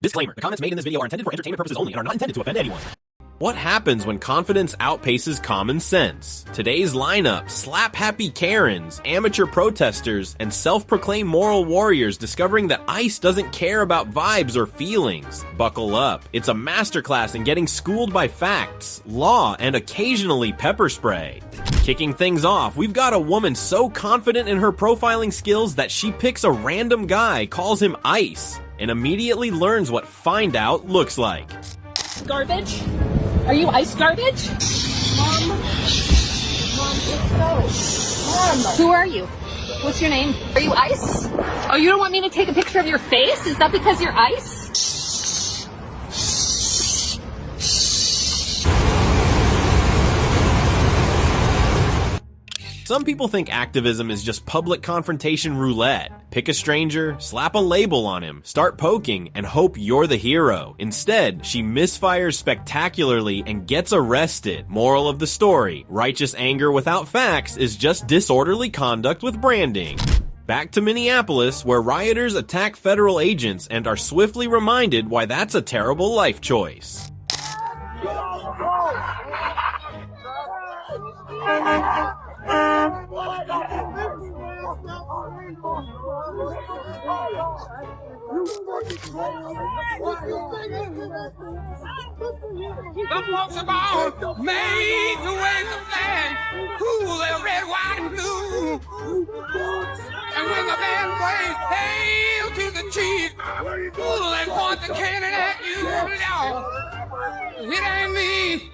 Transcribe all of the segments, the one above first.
Disclaimer, the comments made in this video are intended for entertainment purposes only and are not intended to offend anyone. What happens when confidence outpaces common sense? Today's lineup: slap-happy Karens, amateur protesters, and self-proclaimed moral warriors discovering that ICE doesn't care about vibes or feelings. Buckle up. It's a masterclass in getting schooled by facts, law, and occasionally pepper spray. Kicking things off, we've got a woman so confident in her profiling skills that she picks a random guy, calls him ICE, and immediately learns what find out looks like. Garbage? Are you ice garbage? Mom, let's go. Mom, who are you? What's your name? Are you ice? Oh, you don't want me to take a picture of your face? Is that because you're ice? Some people think activism is just public confrontation roulette. Pick a stranger, slap a label on him, start poking, and hope you're the hero. Instead, she misfires spectacularly and gets arrested. Moral of the story: righteous anger without facts is just disorderly conduct with branding. Back to Minneapolis, where rioters attack federal agents and are swiftly reminded why that's a terrible life choice. The folks about made to wave the flag, cool their red, white, and blue. And when the band plays hail to the chief, ooh, they point the cannon at you. No, it ain't me.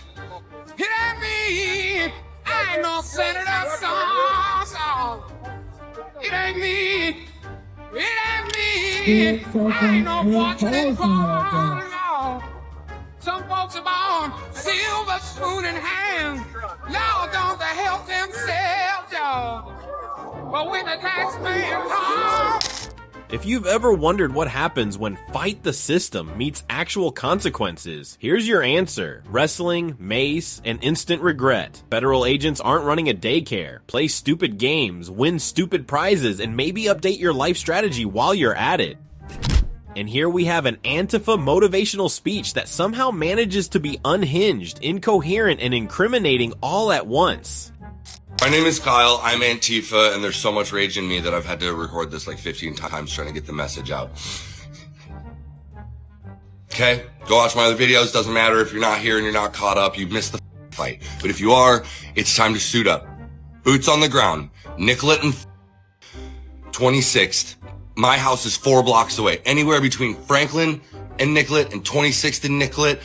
It ain't me. I ain't no senator, song. It ain't me. It ain't me. I ain't no fortunate call. No. Some folks are born silver spoon in hand. Now don't they help themselves, y'all? But when the taxman comes. If you've ever wondered what happens when fight the system meets actual consequences, here's your answer: wrestling, mace, and instant regret. Federal agents aren't running a daycare. Play stupid games, win stupid prizes, and maybe update your life strategy while you're at it. And here we have an Antifa motivational speech that somehow manages to be unhinged, incoherent, and incriminating all at once. My name is Kyle, I'm Antifa, and there's so much rage in me that I've had to record this like 15 times trying to get the message out. Okay? Go watch my other videos, doesn't matter if you're not here and you're not caught up, you missed the fight. But if you are, it's time to suit up. Boots on the ground, Nicollet and 26th. My house is 4 blocks away. Anywhere between Franklin and Nicollet and 26th and Nicollet,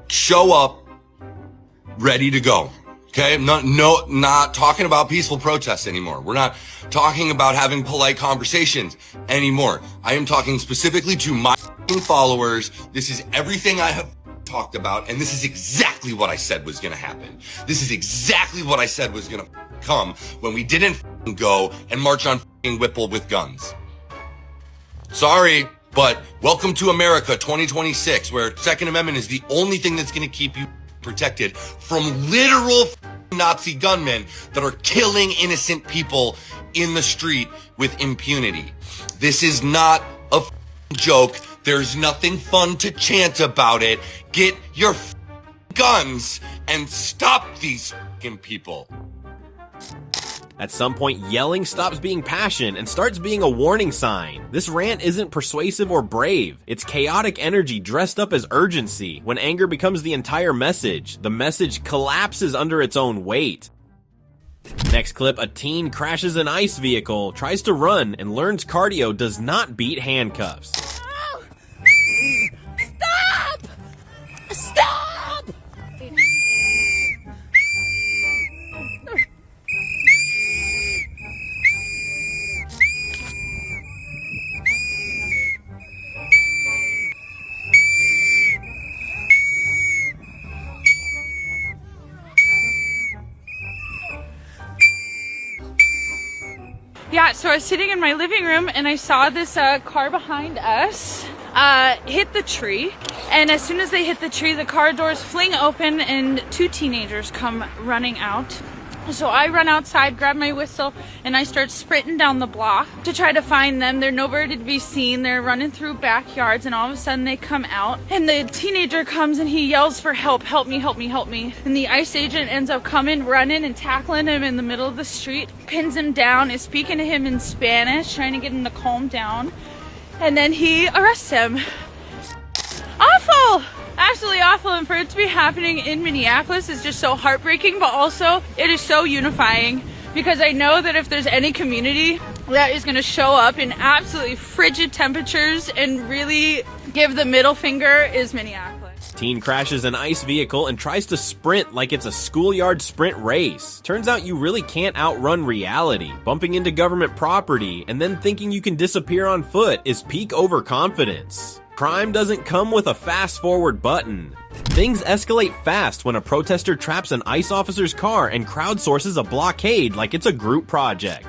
show up, ready to go. Okay, not talking about peaceful protests anymore. We're not talking about having polite conversations anymore. I am talking specifically to my followers. This is everything I have talked about, and this is exactly what I said was gonna happen. This is exactly what I said was gonna come when we didn't go and march on Whipple with guns. Sorry, but welcome to America 2026, where Second Amendment is the only thing that's gonna keep you protected from literal Nazi gunmen that are killing innocent people in the street with impunity. This is not a joke. There's nothing fun to chant about it. Get your guns and stop these people. At some point, yelling stops being passion and starts being a warning sign. This rant isn't persuasive or brave. It's chaotic energy dressed up as urgency. When anger becomes the entire message, the message collapses under its own weight. Next clip, a teen crashes an ICE vehicle, tries to run, and learns cardio does not beat handcuffs. Stop! Stop! Yeah, so I was sitting in my living room and I saw this car behind us hit the tree. And as soon as they hit the tree, the car doors fling open and 2 teenagers come running out. So I run outside, grab my whistle, and I start sprinting down the block to try to find them. They're nowhere to be seen. They're running through backyards, and all of a sudden they come out. And the teenager comes and he yells for help. Help me, help me, help me. And the ICE agent ends up coming, running, and tackling him in the middle of the street. Pins him down, is speaking to him in Spanish, trying to get him to calm down. And then he arrests him. Awful! Absolutely awful, and for it to be happening in Minneapolis is just so heartbreaking, but also it is so unifying, because I know that if there's any community that is going to show up in absolutely frigid temperatures and really give the middle finger, is Minneapolis. Teen crashes an ICE vehicle and tries to sprint like it's a schoolyard sprint race. Turns out you really can't outrun reality. Bumping into government property and then thinking you can disappear on foot is peak overconfidence. Crime doesn't come with a fast-forward button. Things escalate fast when a protester traps an ICE officer's car and crowdsources a blockade like it's a group project.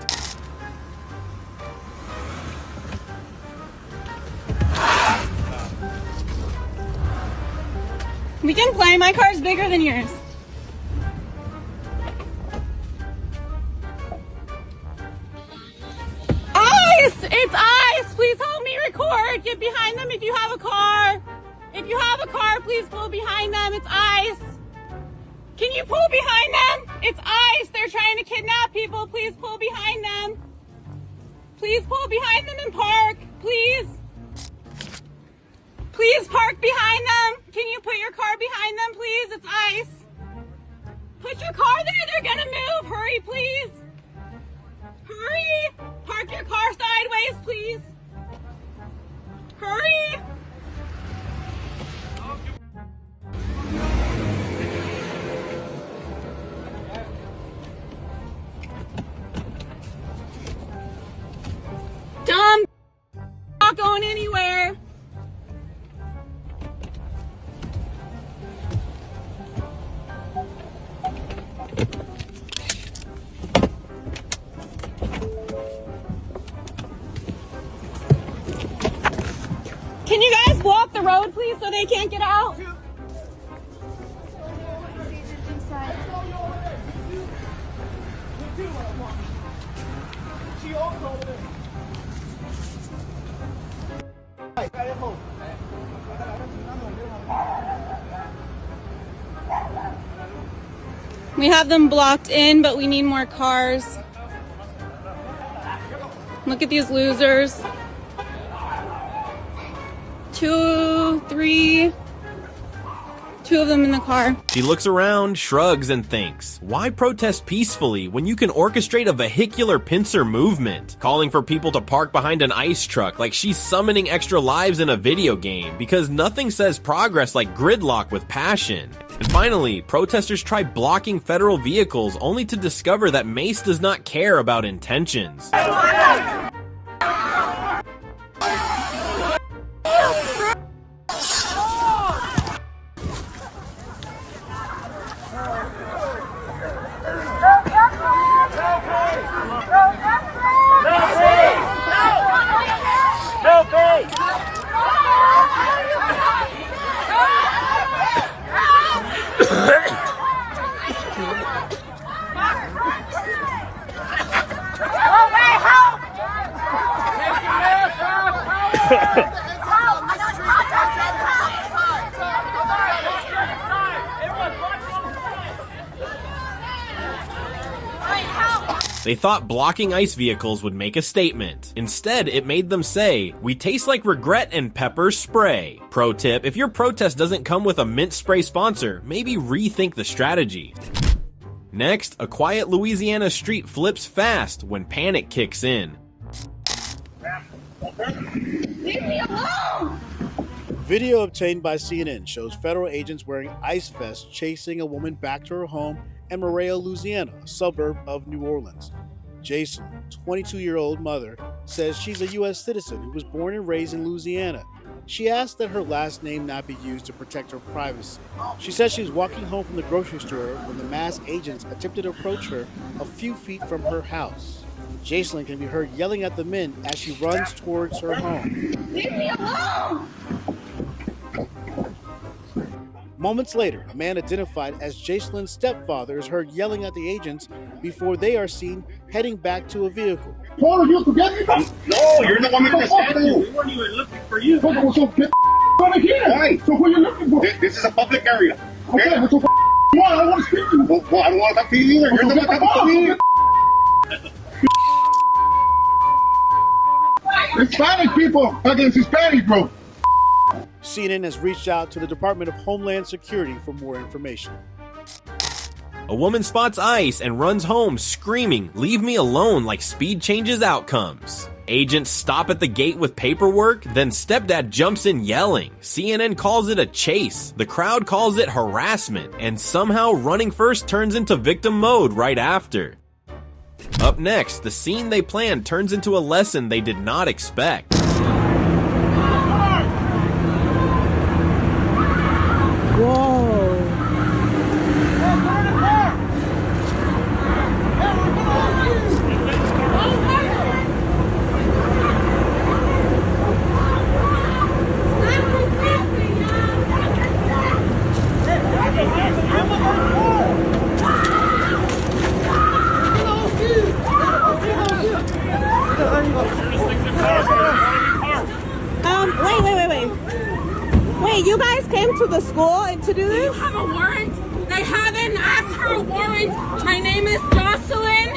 We can play. My car's bigger than yours. ICE! It's ICE! Please help me record. Get behind them if you have a car. If you have a car, please pull behind them. It's ICE. Can you pull behind them? It's ICE. They're trying to kidnap people. Please pull behind them. Please pull behind them and park. Please. Please park behind them. Can you put your car behind them, please? It's ICE. Put your car there. They're gonna move. Hurry, please. Hurry. Park your car sideways, please. Hurry. Dumb. Not going anywhere. Can you guys block the road, please, so they can't get out? We have them blocked in, but we need more cars. Look at these losers. 2, 3, 2 of them in the car. She looks around, shrugs, and thinks, why protest peacefully when you can orchestrate a vehicular pincer movement? Calling for people to park behind an ICE truck like she's summoning extra lives in a video game, because nothing says progress like gridlock with passion. And finally, protesters try blocking federal vehicles only to discover that Mace does not care about intentions. They thought blocking ICE vehicles would make a statement. Instead, it made them say, "We taste like regret and pepper spray." Pro tip, if your protest doesn't come with a mint spray sponsor, maybe rethink the strategy. Next, a quiet Louisiana street flips fast when panic kicks in. Leave me alone! Video obtained by CNN shows federal agents wearing ice vests chasing a woman back to her home in Marais, Louisiana, a suburb of New Orleans. Jason, 22-year-old mother, says she's a U.S. citizen who was born and raised in Louisiana. She asked that her last name not be used to protect her privacy. She says she was walking home from the grocery store when the masked agents attempted to approach her a few feet from her house. Jason can be heard yelling at the men as she runs towards her home. Leave me alone! Moments later, a man identified as Jacelyn's stepfather is heard yelling at the agents before they are seen heading back to a vehicle. No, you're the one making the stand. We weren't even looking for you. So get out of here. Right. So what are you looking for? This is a public area. Okay, I don't want to speak to you. Well, I don't want to talk to you either. You're the one talking to me. Hispanic people against Hispanic, bro. CNN has reached out to the Department of Homeland Security for more information. A woman spots ICE and runs home screaming, "Leave me alone," like speed changes outcomes. Agents stop at the gate with paperwork, then stepdad jumps in yelling. CNN calls it a chase, the crowd calls it harassment, and somehow running first turns into victim mode right after. Up next, the scene they planned turns into a lesson they did not expect. Wait, you guys came to the school to do this? Do you have a warrant? They haven't asked for a warrant. My name is Jocelyn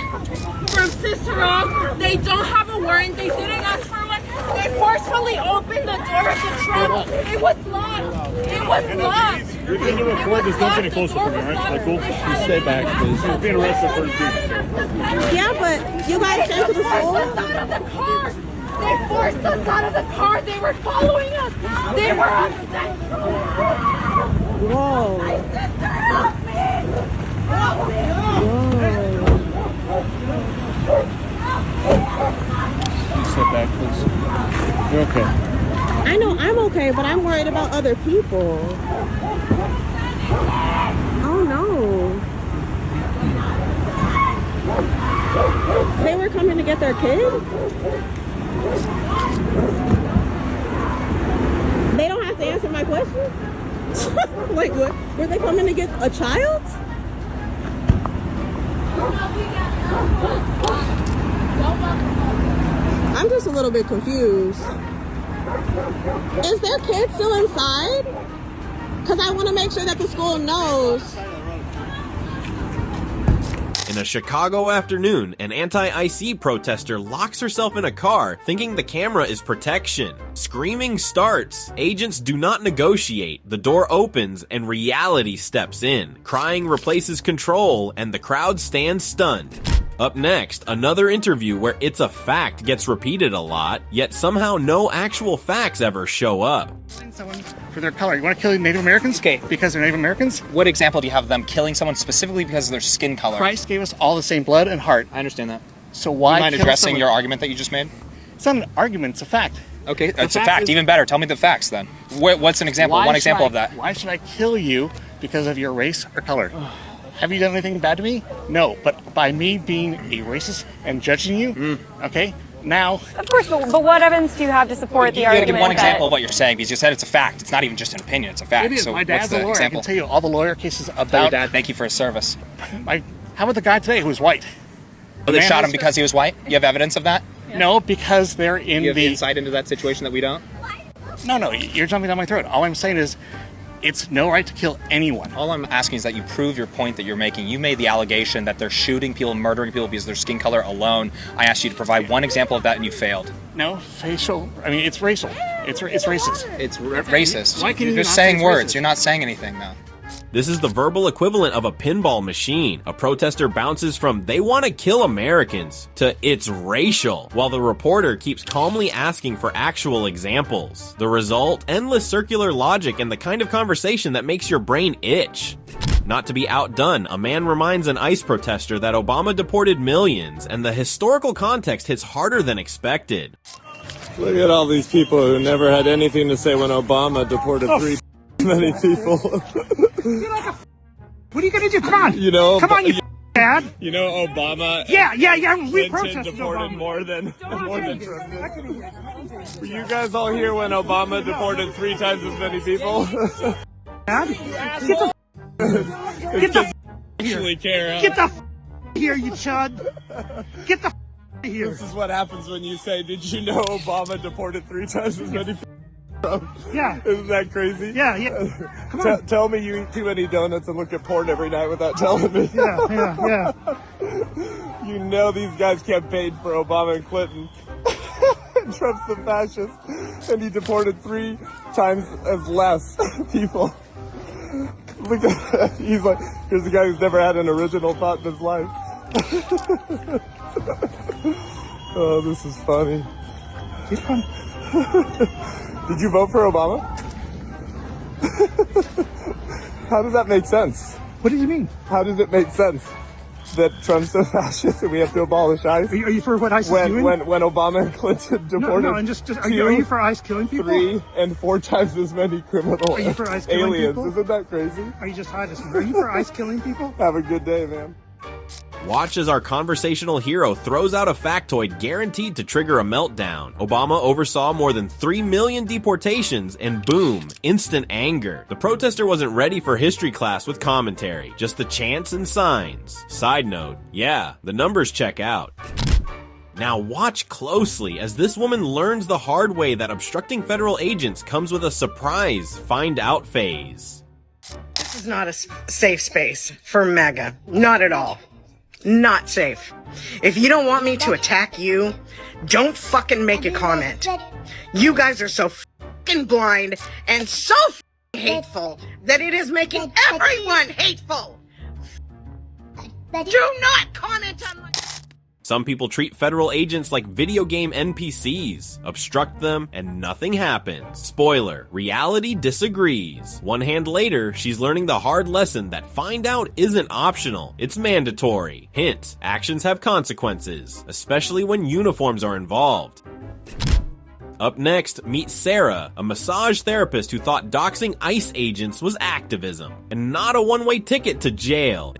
from Cicero. They don't have a warrant. They didn't ask for one. They forcefully opened the door of the truck. It was locked. It was locked. You're going to record this. Don't get any closer from me, alright? Like, cool? Just stay back, please. You're being arrested for the Yeah, but you guys came to the school? They forced us out of the car. They were following us. They were upset. Whoa. I said, help me. Help me. Please step back, please. You're okay. I know I'm okay, but I'm worried about other people. Oh no. They were coming to get their kid? They don't have to answer my question? Like what? Were they coming to get a child? I'm just a little bit confused. Is their kid still inside? Because I want to make sure that the school knows. In a Chicago afternoon, an anti-IC protester locks herself in a car, thinking the camera is protection. Screaming starts. Agents do not negotiate. The door opens and reality steps in. Crying replaces control, and the crowd stands stunned. Up next, another interview where it's a fact gets repeated a lot, yet somehow no actual facts ever show up. Someone for their color. You want to kill Native Americans? Okay. Because they're Native Americans? What example do you have of them killing someone specifically because of their skin color? Christ gave us all the same blood and heart. I understand that. So why Do you mind kill addressing someone? your argument that you just made? It's not an argument, it's a fact. Okay, The it's a fact fact. is- Even better. Tell me the facts then. What's an example? Why One should example I- of that. Why should I kill you because of your race or color? Have you done anything bad to me? No, but by me being a racist and judging you, okay, now... Of course, but what evidence do you have to support the You gotta argument? give one example that- of what you're saying because you said it's a fact. It's not even just an opinion. It's a fact. It is. So My what's dad's a the lawyer. example? I can tell you all the lawyer cases Tell your about... dad, thank you for his service. How about the guy today who's white? Oh, they man shot was- him because he was white? You have evidence of that? No, because they're in You have the... insight into that situation that we don't? No, you're jumping down my throat. All I'm saying is, it's no right to kill anyone. All I'm asking is that you prove your point that you're making. You made the allegation that they're shooting people, murdering people because of their skin color alone. I asked you to provide one example of that and you failed. No, facial. I mean, it's racial. It's racist. It's racist. Why can You're you just not say saying it's words. racist? You're not saying anything though. This is the verbal equivalent of a pinball machine. A protester bounces from "they want to kill Americans" to "it's racial," while the reporter keeps calmly asking for actual examples. The result? Endless circular logic and the kind of conversation that makes your brain itch. Not to be outdone, a man reminds an ICE protester that Obama deported millions, and the historical context hits harder than expected. Look at all these people who never had anything to say when Obama deported three many people. What are you gonna do? Come on. You know, Come on, you dad. You know, Obama. Yeah. We Clinton protested deported Obama. more than Trump did. Were you guys all here when Obama deported 3 times as many people? Dad, get the Actually care. Huh? Get the here, you chud. Get the out of here. This is what happens when you say, did you know Obama deported 3 times as many people? Yeah. Isn't that crazy? Yeah. Come on. Tell me you eat too many donuts and look at porn every night without telling me. Yeah. You know these guys campaigned for Obama and Clinton. Trump's the fascist, and he deported 3 times as less people. Look at that. He's like, here's a guy who's never had an original thought in his life. Oh, this is funny. Did you vote for Obama? How does that make sense? What do you mean? How does it make sense that Trump's a fascist and we have to abolish ICE? Are you for what ICE is doing? When Obama and Clinton deported and just are you for ICE killing people? 3 and 4 times as many criminal Are you for ICE killing aliens. people? Isn't that crazy? Are you just hiding? Are you for ICE killing people? Have a good day, man. Watch as our conversational hero throws out a factoid guaranteed to trigger a meltdown. Obama oversaw more than 3 million deportations and boom, instant anger. The protester wasn't ready for history class with commentary, just the chants and signs. Side note, yeah, the numbers check out. Now watch closely as this woman learns the hard way that obstructing federal agents comes with a surprise find out phase. This is not a safe space for MAGA. Not at all. Not safe. If you don't want me to attack you, don't fucking make a comment. You guys are so fucking blind and so hateful that it is making everyone hateful. Do not comment on my... Some people treat federal agents like video game NPCs, obstruct them, and nothing happens. Spoiler, reality disagrees. One hand later, she's learning the hard lesson that find out isn't optional, it's mandatory. Hint, actions have consequences, especially when uniforms are involved. Up next, meet Sarah, a massage therapist who thought doxing ICE agents was activism, and not a one-way ticket to jail.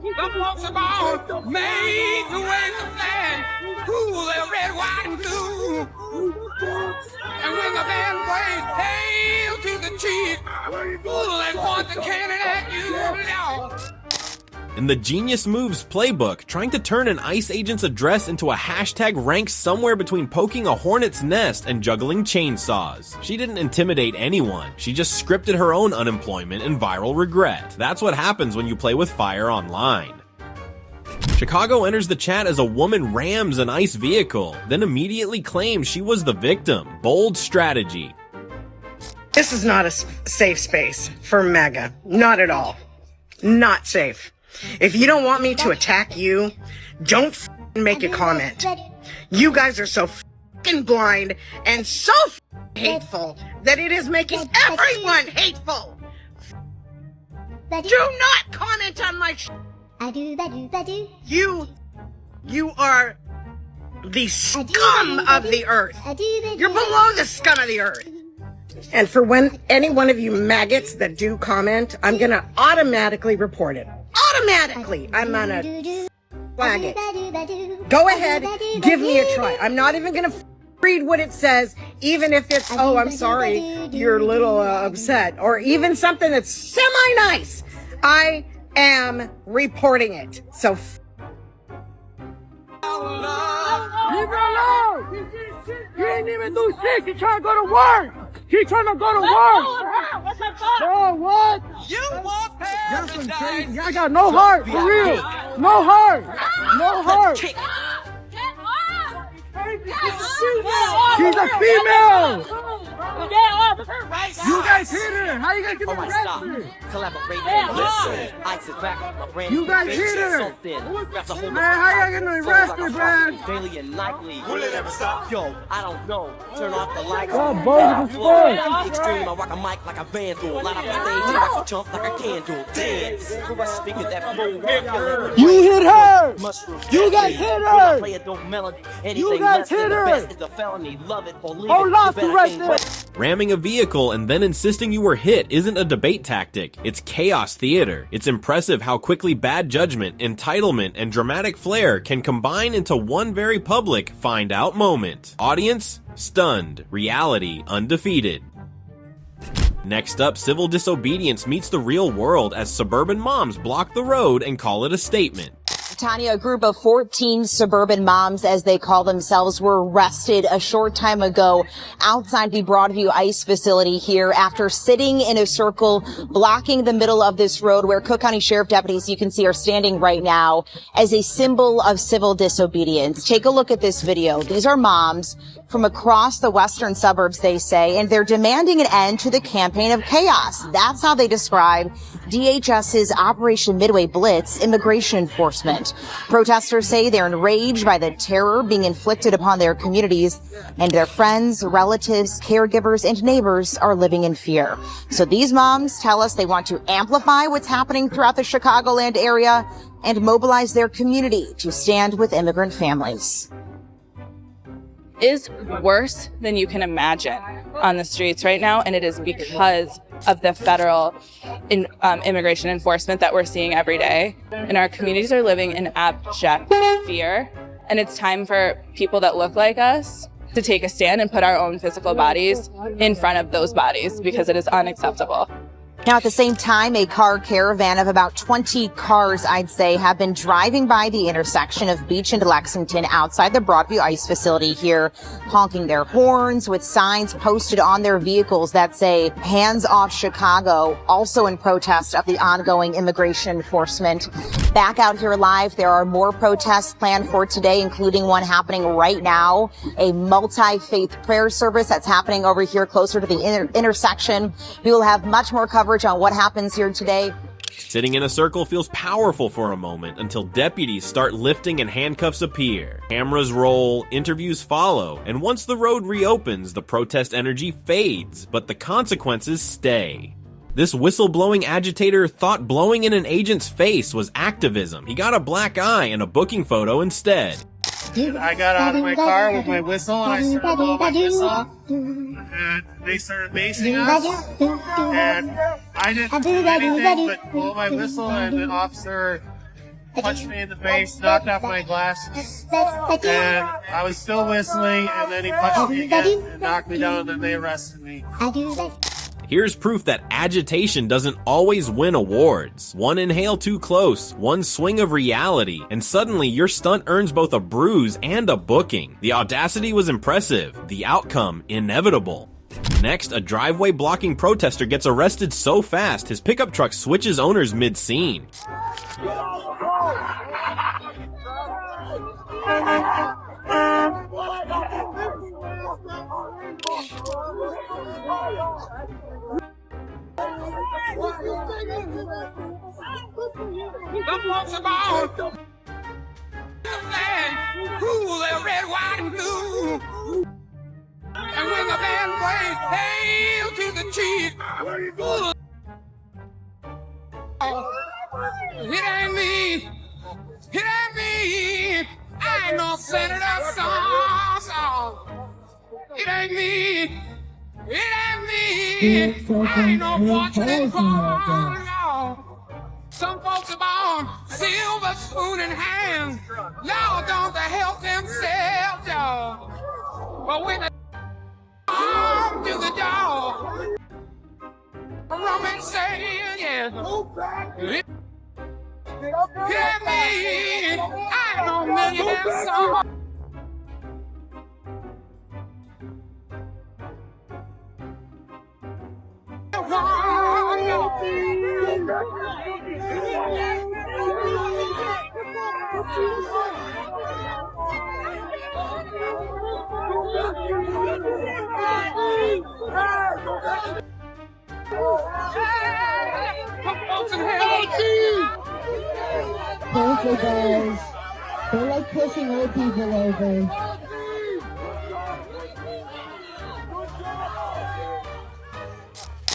The folks about made to wave the flag, cool and red, white, and blue. And when the band plays hail to the chief, pull and point the cannon at you now. In the Genius Moves playbook, trying to turn an ICE agent's address into a hashtag ranks somewhere between poking a hornet's nest and juggling chainsaws. She didn't intimidate anyone, she just scripted her own unemployment and viral regret. That's what happens when you play with fire online. Chicago enters the chat as a woman rams an ICE vehicle, then immediately claims she was the victim. Bold strategy. This is not a safe space for MAGA. Not at all. Not safe. If you don't want me to attack you, don't make a comment. You guys are so blind and so hateful that it is making everyone hateful. Do not comment on my You are the scum of the earth. You're below the scum of the earth. And for when any one of you maggots that do comment, I'm gonna automatically report it. Automatically! I'm gonna flag it. Go ahead, give me a try. I'm not even gonna read what it says, even if it's, oh, I'm sorry, you're a little upset, or even something that's semi-nice. I am reporting it. So Leave her alone! You ain't even do shit! She trying to go to work! She trying to go to work! Bro, what? You want paradise? I got no heart, for real! No heart! No heart! She's a female! You guys hit her! How you gonna get arrested? You guys hit her! Man, how you gonna arrest her, man? Daily and nightly. Will it ever stop? Yo, I don't know. Turn off the lights. Oh, both of us. Extreme, I rock a mic like a vandal. Light up the stage and rock a chump like a candle. Dance. Speaking that flow. You hit her! You guys hit her! Play a dope melody. You guys hit her! It's a felony. Love it or leave Oh, it. lost it right there! Ramming a vehicle and then insisting you were hit isn't a debate tactic, it's chaos theater. It's impressive how quickly bad judgment, entitlement, and dramatic flair can combine into one very public find out moment. Audience, stunned. Reality, undefeated. Next up, civil disobedience meets the real world as suburban moms block the road and call it a statement. Tanya, a group of 14 suburban moms, as they call themselves, were arrested a short time ago outside the Broadview ICE facility here after sitting in a circle blocking the middle of this road where Cook County Sheriff deputies, you can see, are standing right now as a symbol of civil disobedience. Take a look at this video. These are moms from across the western suburbs, they say, and they're demanding an end to the campaign of chaos. That's how they describe DHS's Operation Midway Blitz immigration enforcement. Protesters say they're enraged by the terror being inflicted upon their communities, and their friends, relatives, caregivers, and neighbors are living in fear. So these moms tell us they want to amplify what's happening throughout the Chicagoland area and mobilize their community to stand with immigrant families. Is worse than you can imagine on the streets right now, and it is because of the federal immigration enforcement that we're seeing every day. And our communities are living in abject fear, and it's time for people that look like us to take a stand and put our own physical bodies in front of those bodies, because it is unacceptable. Now, at the same time, a car caravan of about 20 cars, I'd say, have been driving by the intersection of Beach and Lexington outside the Broadview ICE facility here, honking their horns with signs posted on their vehicles that say, "Hands off Chicago," also in protest of the ongoing immigration enforcement. Back out here live, there are more protests planned for today, including one happening right now, a multi-faith prayer service that's happening over here closer to the intersection. We will have much more coverage on what happens here today. Sitting in a circle feels powerful for a moment until deputies start lifting and handcuffs appear. Cameras roll, interviews follow, and once the road reopens, the protest energy fades, but the consequences stay. This whistleblowing agitator thought blowing in an agent's face was activism. He got a black eye and a booking photo instead. I got out of my car with my whistle and I started blowing my whistle, and they started basing us, and I didn't do anything but blow my whistle, and the officer punched me in the face, knocked off my glasses, and I was still whistling, and then he punched me again and knocked me down, and then they arrested me. Here's proof that agitation doesn't always win awards. One inhale too close, one swing of reality, and suddenly your stunt earns both a bruise and a booking. The audacity was impressive, the outcome inevitable. Next, a driveway blocking protester gets arrested so fast his pickup truck switches owners mid-scene. Some folks are born the flag, cool, they're red, white, and blue. And when the band plays hail to the chief, it ain't me, it ain't me. I ain't no senator, song. It ain't me. It ain't me. I ain't no fortunate call. Some folks are born silver spoon in hand. Lord, don't they help themselves, y'all? But when they arm to the jaw, rum and say, yeah. It ain't me. I ain't no millionaire song. Careful, guys. They're like pushing old people over.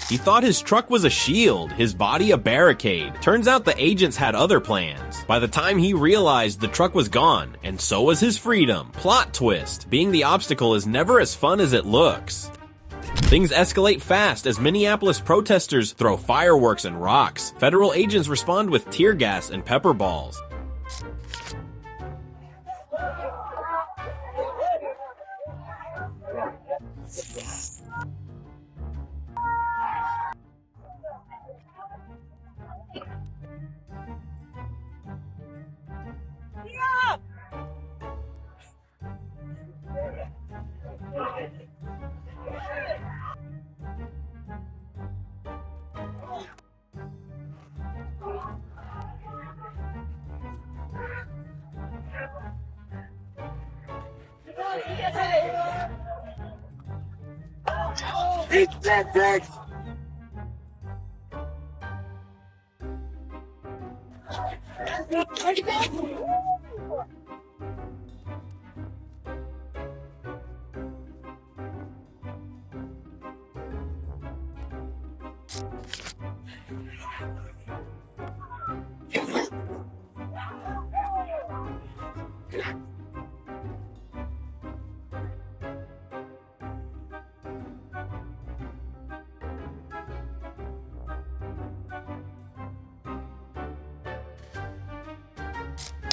He thought his truck was a shield, his body a barricade. Turns out the agents had other plans. By the time he realized, the truck was gone, and so was his freedom. Plot twist: being the obstacle is never as fun as it looks. Things escalate fast as Minneapolis protesters throw fireworks and rocks. Federal agents respond with tear gas and pepper balls.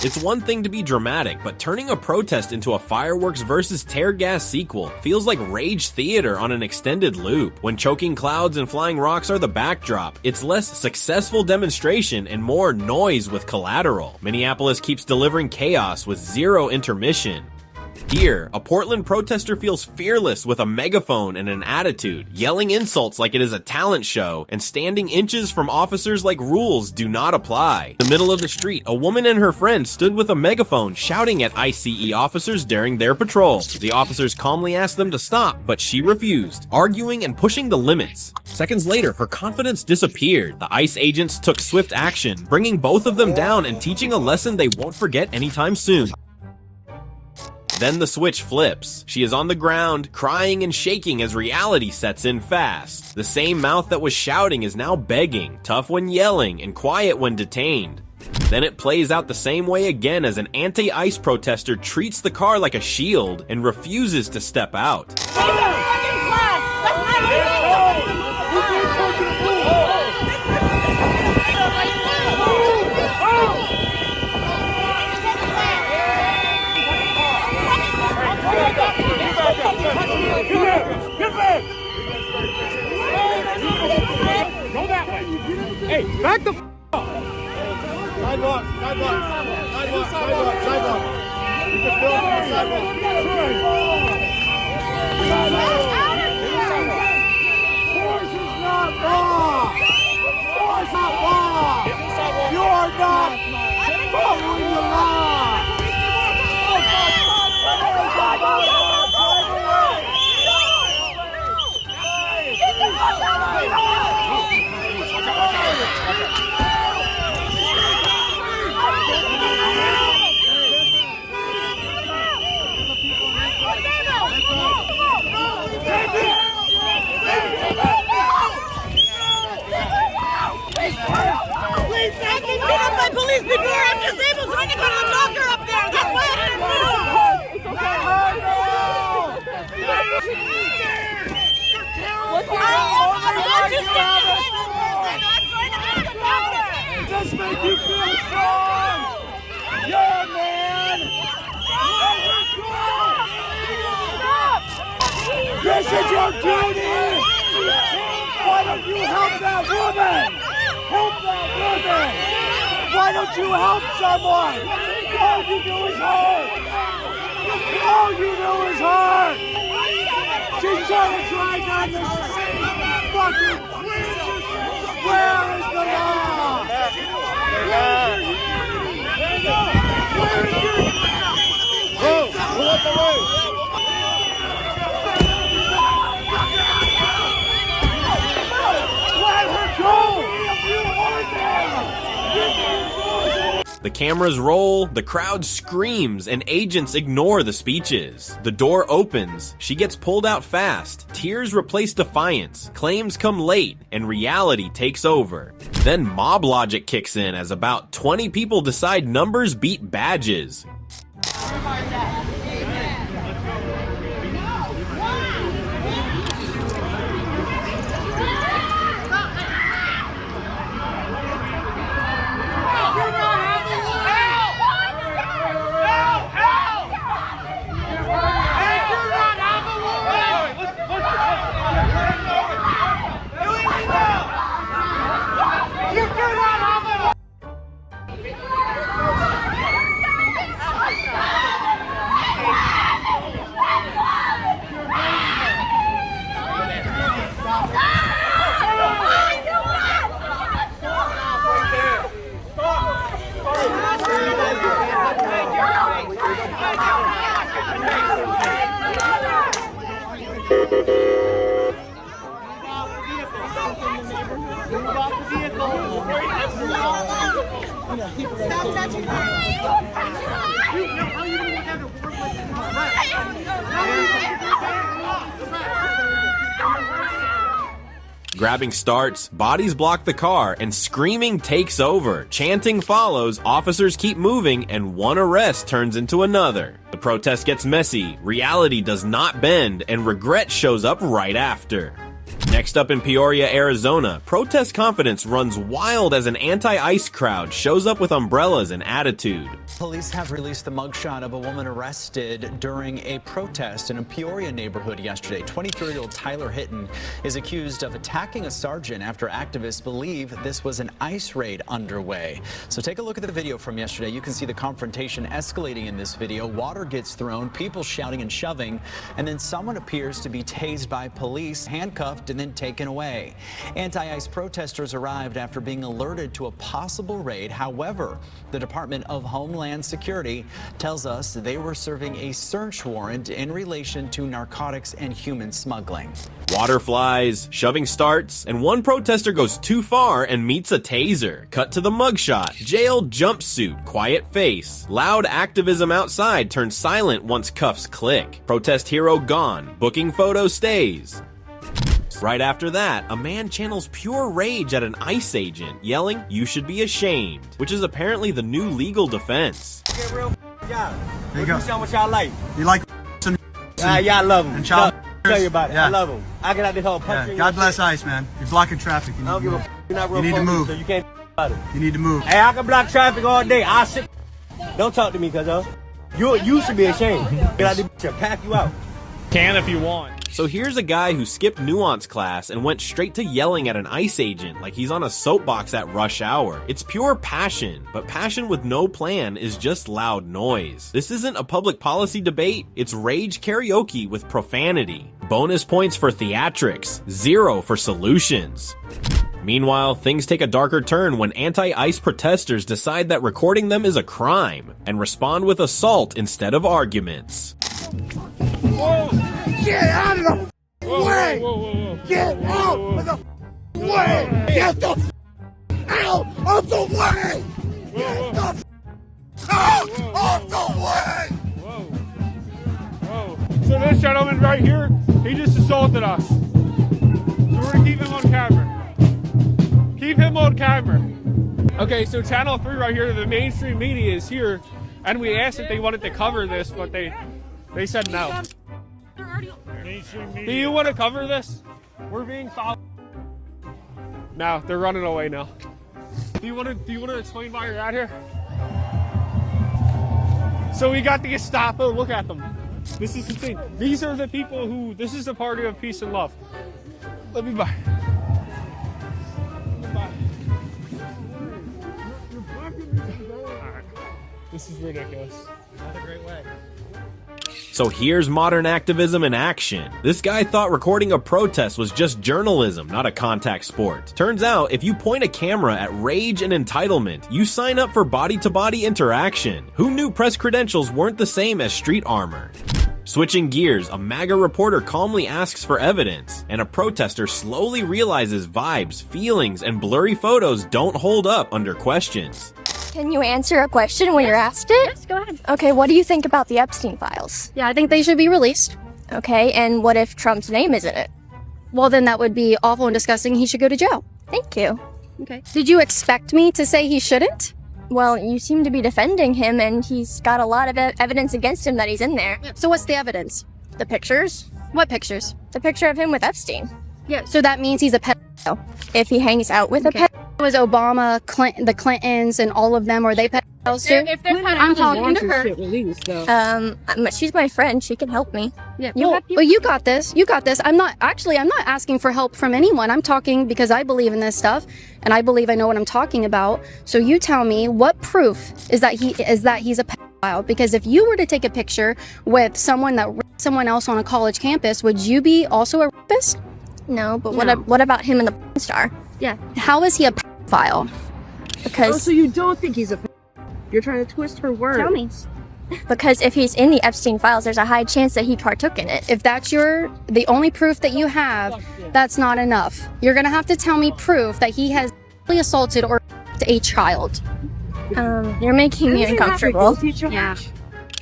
It's one thing to be dramatic, but turning a protest into a fireworks versus tear gas sequel feels like rage theater on an extended loop. When choking clouds and flying rocks are the backdrop, it's less successful demonstration and more noise with collateral. Minneapolis keeps delivering chaos with zero intermission. Here, a Portland protester feels fearless with a megaphone and an attitude, yelling insults like it is a talent show, and standing inches from officers like rules do not apply. In the middle of the street, a woman and her friend stood with a megaphone shouting at ICE officers during their patrol. The officers calmly asked them to stop, but she refused, arguing and pushing the limits. Seconds later, her confidence disappeared. The ICE agents took swift action, bringing both of them down and teaching a lesson they won't forget anytime soon. Then the switch flips. She is on the ground, crying and shaking as reality sets in fast. The same mouth that was shouting is now begging, tough when yelling, and quiet when detained. Then it plays out the same way again as an anti-ICE protester treats the car like a shield and refuses to step out. Go that way. Hey, back the f*** up. Sidewalk, sidewalk, sidewalk, sidewalk, sidewalk. You can build on the sidewalk. Force is not law. Force is not law. You are not following the law. Please, I've been beat up by police before. I'm disabled, so I can go to the doctor up there. That's why I didn't move. It's okay. Just make you feel strong. You're a man. This is your duty. Why don't you help that woman? Help that woman. Why don't you help someone? All you do is hurt. All you do is hurt. She's trying to drag on this fucking. Where is the law? Pull up the way. Let her go! The cameras roll, the crowd screams, and agents ignore the speeches. The door opens, she gets pulled out fast, tears replace defiance, claims come late, and reality takes over. Then mob logic kicks in as about 20 people decide numbers beat badges. Grabbing starts, bodies block the car, and screaming takes over. Chanting follows, officers keep moving, and one arrest turns into another. The protest gets messy, reality does not bend, and regret shows up right after. Next up in Peoria, Arizona, protest confidence runs wild as an anti-ICE crowd shows up with umbrellas and attitude. Police have released the mugshot of a woman arrested during a protest in a Peoria neighborhood yesterday. 23-year-old Tyler Hitton is accused of attacking a sergeant after activists believe this was an ICE raid underway. So take a look at the video from yesterday. You can see the confrontation escalating in this video. Water gets thrown, people shouting and shoving, and then someone appears to be tased by police, handcuffed, and then taken away. Anti-ICE protesters arrived after being alerted to a possible raid. However, the Department of Homeland Security tells us they were serving a search warrant in relation to narcotics and human smuggling. Water flies, shoving starts, and one protester goes too far and meets a taser. Cut to the mugshot. Jail jumpsuit, quiet face. Loud activism outside turns silent once cuffs click. Protest hero gone. Booking photo stays. Right after that, a man channels pure rage at an ICE agent, yelling, "You should be ashamed," which is apparently the new legal defense. Get real job. There you go. Do something what y'all like. You like Yeah, I love them. and child Tell you about it. Yeah. I love them. I get out this whole punch. Yeah. God bless ICE, man. You're blocking traffic. You need I don't to give a move. You're not real You need to focused, move. so you can't about it. You need to move. Hey, I can block traffic all day. I'll sit. Don't talk to me, cuz you should be ashamed. Get out this bitch and pack you out. Can if you want. So here's a guy who skipped nuance class and went straight to yelling at an ICE agent like he's on a soapbox at rush hour. It's pure passion, but passion with no plan is just loud noise. This isn't a public policy debate, it's rage karaoke with profanity. Bonus points for theatrics, 0 for solutions. Meanwhile, things take a darker turn when anti-ICE protesters decide that recording them is a crime and respond with assault instead of arguments. Whoa. Get out of the way! Get out of the way! Get the out of the way! Get the out of the way! So this gentleman right here, he just assaulted us. So we're gonna keep him on camera. Keep him on camera. Okay, so Channel 3 right here, the mainstream media is here, and we asked if they wanted to cover this, but they said no. Do you want to cover this? We're being followed. No, they're running away now. Do you want to explain why you're out here? So we got the Gestapo. Look at them. This is the thing. These are the people who. This is the party of peace and love. Let me buy. Alright. This is ridiculous. Not a great way. So here's modern activism in action. This guy thought recording a protest was just journalism, not a contact sport. Turns out, if you point a camera at rage and entitlement, you sign up for body-to-body interaction. Who knew press credentials weren't the same as street armor? Switching gears, a MAGA reporter calmly asks for evidence, and a protester slowly realizes vibes, feelings, and blurry photos don't hold up under questions. Can you answer a question when you're asked it? Yes, go ahead. Okay, what do you think about the Epstein files? Yeah, I think they should be released. Okay, and what if Trump's name is in it? Well, then that would be awful and disgusting. He should go to jail. Thank you. Okay. Did you expect me to say he shouldn't? Well, you seem to be defending him, and he's got a lot of evidence against him that he's in there. So what's the evidence? The pictures? What pictures? The picture of him with Epstein. Yeah, so that means he's a pedophile. If he hangs out with a pedophile. Was Obama, Clinton, the Clintons, and all of them, were they pedophiles too? If they're I'm talking to her. She's my friend. She can help me. Yeah, well, you got this. You got this. I'm not asking for help from anyone. I'm talking because I believe in this stuff, and I believe I know what I'm talking about. So you tell me what proof is that he's a pedophile? Because if you were to take a picture with someone that raped someone else on a college campus, would you be also a rapist? No, but what about him and the porn star? Yeah. How is he a pedophile? Because so you don't think he's a pedophile? You're trying to twist her words. Tell me. because if he's in the Epstein files, there's a high chance that he partook in it. If that's the only proof that you have, that's not enough. You're gonna have to tell me proof that he has assaulted or a child. You're making me uncomfortable. Yeah.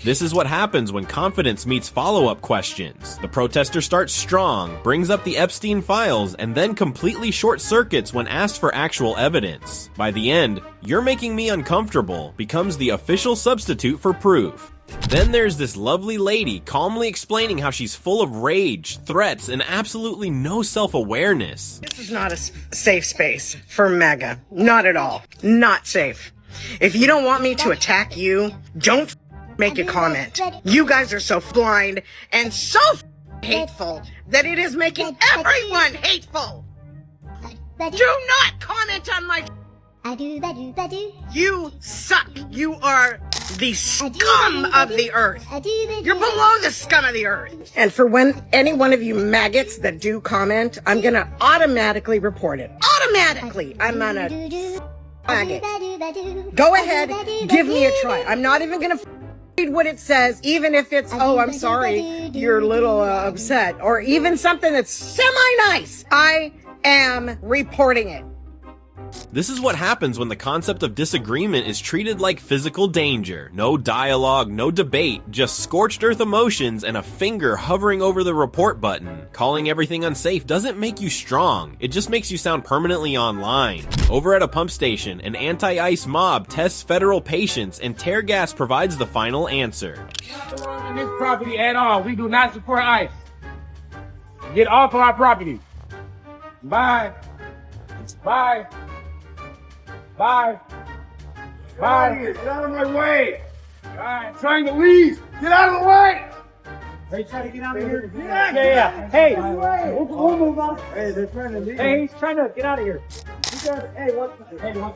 This is what happens when confidence meets follow-up questions. The protester starts strong, brings up the Epstein files, and then completely short-circuits when asked for actual evidence. By the end, "You're making me uncomfortable" becomes the official substitute for proof. Then there's this lovely lady calmly explaining how she's full of rage, threats, and absolutely no self-awareness. This is not a safe space for MAGA. Not at all. Not safe. If you don't want me to attack you, don't make a comment. You guys are so blind and so hateful that it is making everyone hateful. Do not comment on my. You suck. You are the scum of the earth. You're below the scum of the earth. And for when any one of you maggots that do comment, I'm gonna automatically report it. Automatically. I'm gonna maggot. Go ahead, give me a try. I'm not even gonna read what it says, even if it's, oh, I'm sorry, you're a little upset, or even something that's semi-nice. I am reporting it. This is what happens when the concept of disagreement is treated like physical danger. No dialogue, no debate, just scorched earth emotions and a finger hovering over the report button. Calling everything unsafe doesn't make you strong, it just makes you sound permanently online. Over at a pump station, an anti-ICE mob tests federal patience and tear gas provides the final answer. On this property at all, we do not support ICE. Get off of our property. Bye. Bye. Bye. Bye. Get out of my way. I'm trying to leave. Get out of the way. They trying to get out of here. Yeah. Hey. We'll move on. Hey, they're trying to leave. Hey, he's trying to get out of here. Hey, watch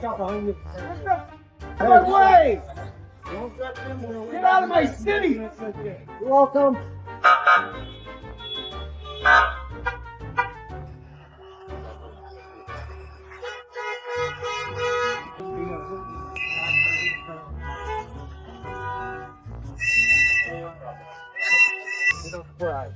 out behind you. Get out of the way. Get out of my city. You're welcome. Right.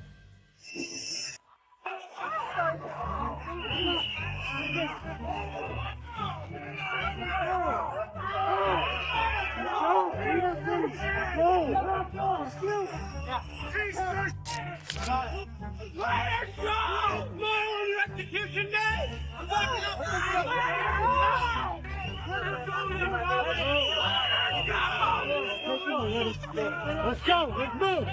Let's go. Let's move.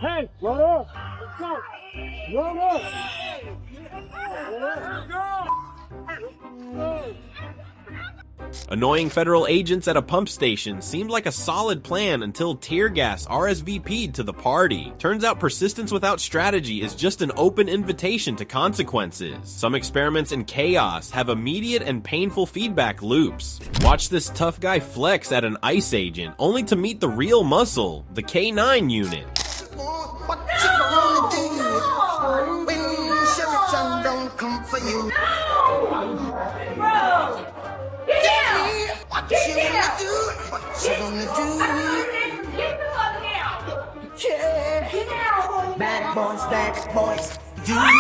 Hey, load up. Let's go. Load up. Let's go. Annoying federal agents at a pump station seemed like a solid plan until tear gas RSVP'd to the party. Turns out persistence without strategy is just an open invitation to consequences. Some experiments in chaos have immediate and painful feedback loops. Watch this tough guy flex at an ICE agent, only to meet the real muscle, the K9 unit. What you gonna do when Sheraton don't come for you? Bro! Get down! What you gonna do? What you gonna do? Get the fuck down! Yeah. Get down! Bad boys, do. What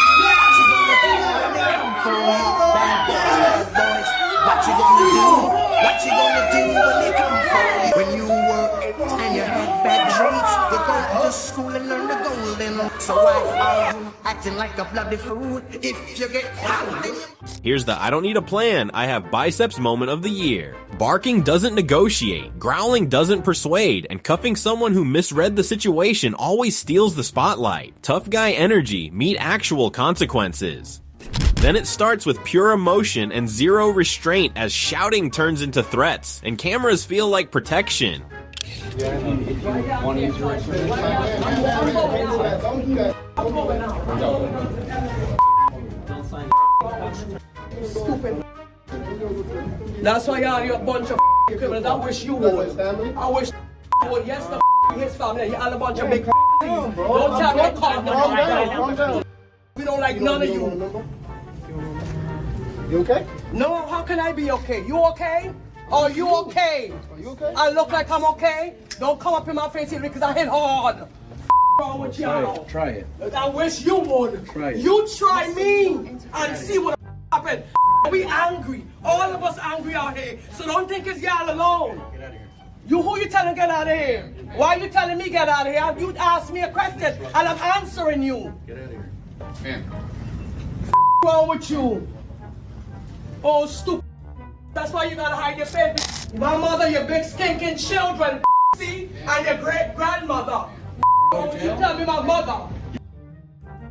you gonna do when they come for you? Bad boys, what you gonna do? What you gonna do when they come for you? When you work and you had bad traits, you go to school and learn the golden. So why are you acting like a bloody fool? If you get hot, then you... Here's the I don't need a plan, I have biceps moment of the year. Barking doesn't negotiate, growling doesn't persuade, and cuffing someone who misread the situation always steals the spotlight. Tough guy energy meet actual consequences. Then it starts with pure emotion and zero restraint as shouting turns into threats, and cameras feel like protection. Stupid. That's why you're a bunch of criminals. I wish you would. I wish you would. Yes, the his family. You're all a bunch of big Don't tell me to calm down. We don't like none of you. You okay? No, how can I be okay? You okay? Are you okay? Are you okay? I look like I'm okay? Don't come up in my face here because I hit hard. Wrong with y'all? Try it. I wish you would. Try it. You try me and see what happens. We angry. All of us angry out here. So don't think it's y'all alone. Get out of here. You who you telling get out of here? Why you telling me get out of here? You asked me a question and I'm answering you. Get out of here. Man. Wrong with you? Oh, stupid. That's why you gotta hide your face. My mother, your big stinking children, see? And your great grandmother. Why would you tell me my mother?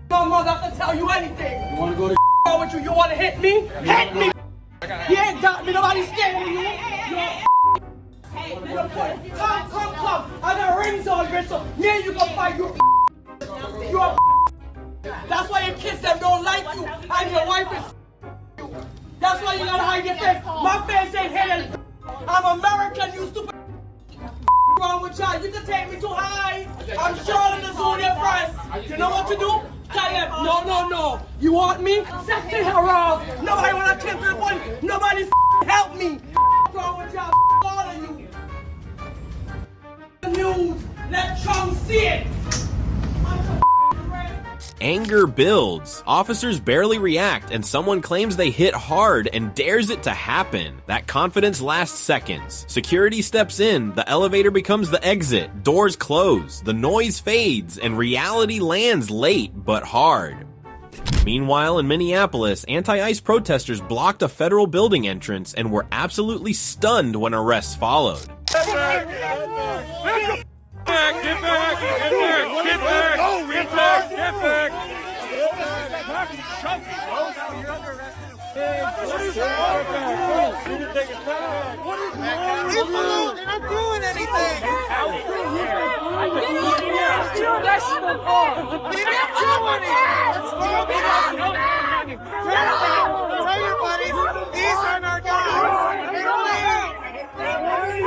My mother can tell you anything. You wanna go to Wrong with you? You wanna hit me? Hit me! You ain't got me, nobody's scared of you. Come. I got rings on, bitch, so me and you gonna fight, you a That's why your kids them don't like you, and your wife is That's why you gotta hide your face. My face ain't hidden. I'm American, you stupid. Wrong with y'all? You can take me too high. I'm Charlotte the Zodiac Press. You know what to do? Tell them, no. You want me? Sexually harassed. Nobody wanna kill to the point. Nobody help me. Wrong with y'all? All of you. News. Let Trump see it. Anger builds. Officers barely react and someone claims they hit hard and dares it to happen. That confidence lasts seconds. Security steps in, the elevator becomes the exit, doors close, the noise fades, and reality lands late but hard. Meanwhile, in Minneapolis, anti-ICE protesters blocked a federal building entrance and were absolutely stunned when arrests followed. Get back! What is wrong? Leave me alone! They're not doing anything! Tell your buddies, these are our guys! They don't lay out! Hey!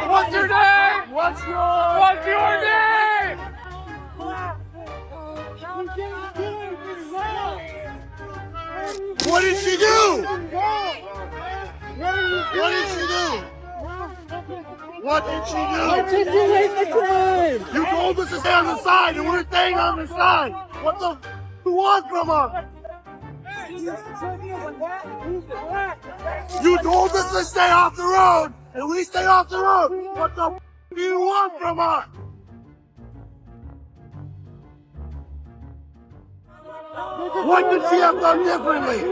What's your name? What's your name? What did she do? What did she do? What did she do? You told us to stay on the side, and we're staying on the side. What the? Who was from us? You told us to stay off the road, and we stay off the road. What the do you want from us? What could she have done differently?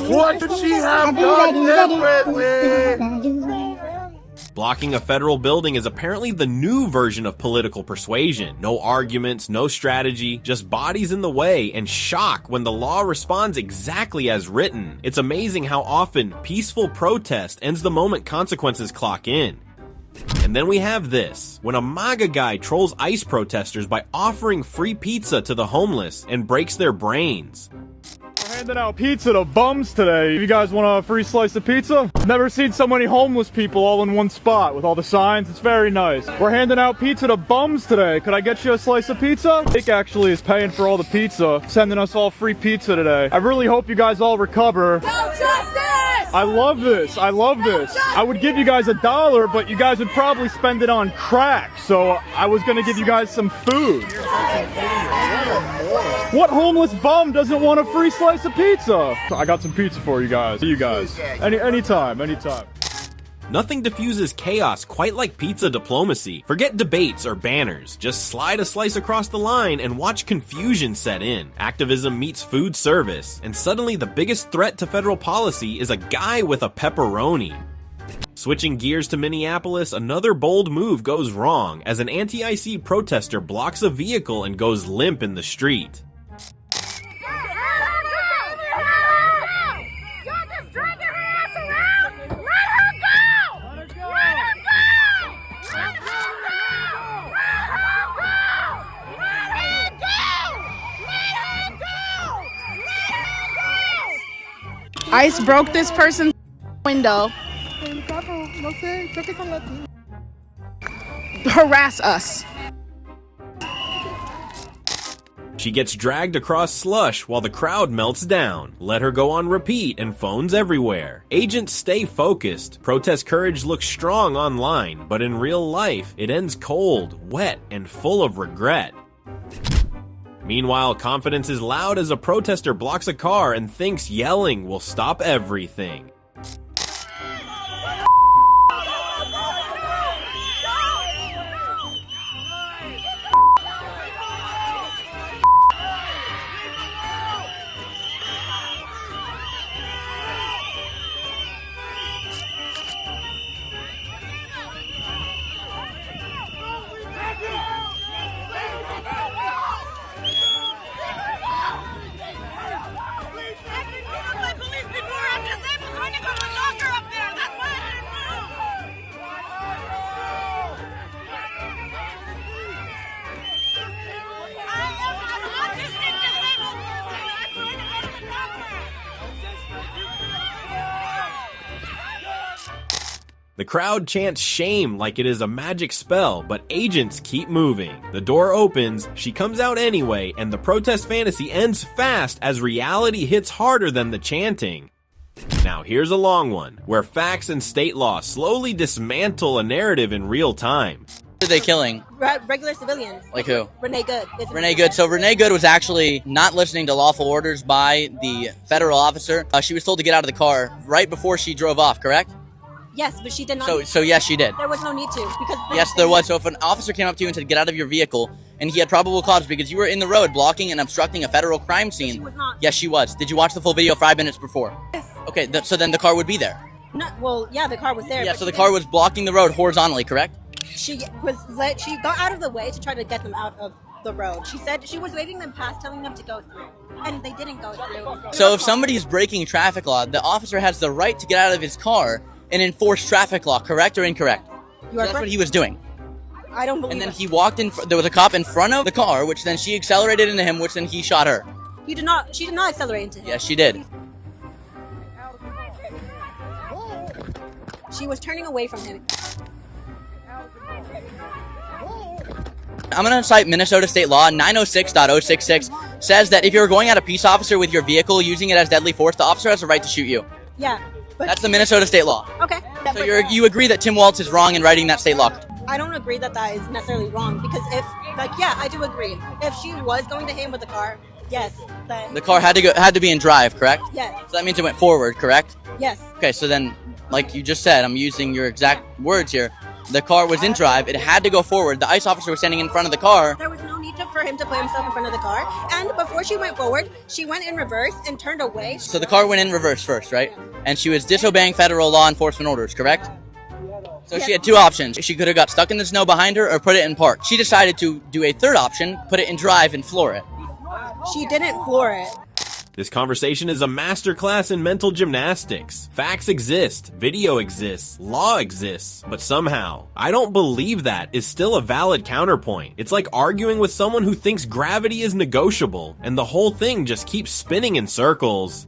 What could she have done differently? Blocking a federal building is apparently the new version of political persuasion. No arguments, no strategy, just bodies in the way and shock when the law responds exactly as written. It's amazing how often peaceful protest ends the moment consequences clock in. And then we have this, when a MAGA guy trolls ICE protesters by offering free pizza to the homeless and breaks their brains. We're handing out pizza to bums today. You guys want a free slice of pizza? Never seen so many homeless people all in one spot with all the signs. It's very nice. We're handing out pizza to bums today. Could I get you a slice of pizza? Nick actually is paying for all the pizza, sending us all free pizza today. I really hope you guys all recover. No justice! I love this. I love this. I would give you guys $1, but you guys would probably spend it on crack. So I was gonna give you guys some food. What homeless bum doesn't want a free slice of pizza? I got some pizza for you guys. See you guys. Anytime. Nothing diffuses chaos quite like pizza diplomacy. Forget debates or banners. Just slide a slice across the line and watch confusion set in. Activism meets food service, and suddenly the biggest threat to federal policy is a guy with a pepperoni. Switching gears to Minneapolis, another bold move goes wrong as an anti-IC protester blocks a vehicle and goes limp in the street. ICE broke this person's window. Harass us. She gets dragged across slush while the crowd melts down. Let her go on repeat and phones everywhere. Agents stay focused. Protest courage looks strong online, but in real life, it ends cold, wet, and full of regret. Meanwhile, confidence is loud as a protester blocks a car and thinks yelling will stop everything. The crowd chants shame like it is a magic spell, but agents keep moving. The door opens, she comes out anyway, and the protest fantasy ends fast as reality hits harder than the chanting. Now here's a long one, where facts and state law slowly dismantle a narrative in real time. Who are they killing? Regular civilians. Like who? Renee Good. Renee Good. So Renee Good was actually not listening to lawful orders by the federal officer. She was told to get out of the car right before she drove off, correct? Yes, but she did not. So yes, she did. There was no need to because. Yes, there was. So if an officer came up to you and said, "Get out of your vehicle," and he had probable cause because you were in the road blocking and obstructing a federal crime scene. She was not. Yes, she was. Did you watch the full video 5 minutes before? Yes. Okay, so then the car would be there. No, well, yeah, the car was there. Yeah, so the car was blocking the road horizontally, correct? She got out of the way to try to get them out of the road. She said she was waving them past, telling them to go through, and they didn't go through. So if somebody's breaking traffic law, the officer has the right to get out of his car and enforce traffic law, correct or incorrect? You are that's what he was doing. I don't believe. And then he walked in. There was a cop in front of the car, which then she accelerated into him, which then he shot her. He did not. She did not accelerate into him. Yes, she did. She was turning away from him. I'm going to cite Minnesota State Law 906.066 says that if you're going at a peace officer with your vehicle using it as deadly force, the officer has a right to shoot you. Yeah. But that's the Minnesota State Law. Okay. So you agree that Tim Walz is wrong in writing that state law? I don't agree that is necessarily wrong because I do agree. If she was going to hit him with the car, yes, then the car had to be in drive, correct? Yes. So that means it went forward, correct? Yes. Okay, so then, like you just said, I'm using your exact words here. The car was in drive. It had to go forward. The ICE officer was standing in front of the car. There was no need for him to put himself in front of the car. And before she went forward, she went in reverse and turned away. So the car went in reverse first, right? And she was disobeying federal law enforcement orders, correct? So she had two options. She could have got stuck in the snow behind her or put it in park. She decided to do a third option, put it in drive and floor it. She didn't floor it. This conversation is a masterclass in mental gymnastics. Facts exist, video exists, law exists, but somehow, I don't believe that is still a valid counterpoint. It's like arguing with someone who thinks gravity is negotiable, and the whole thing just keeps spinning in circles.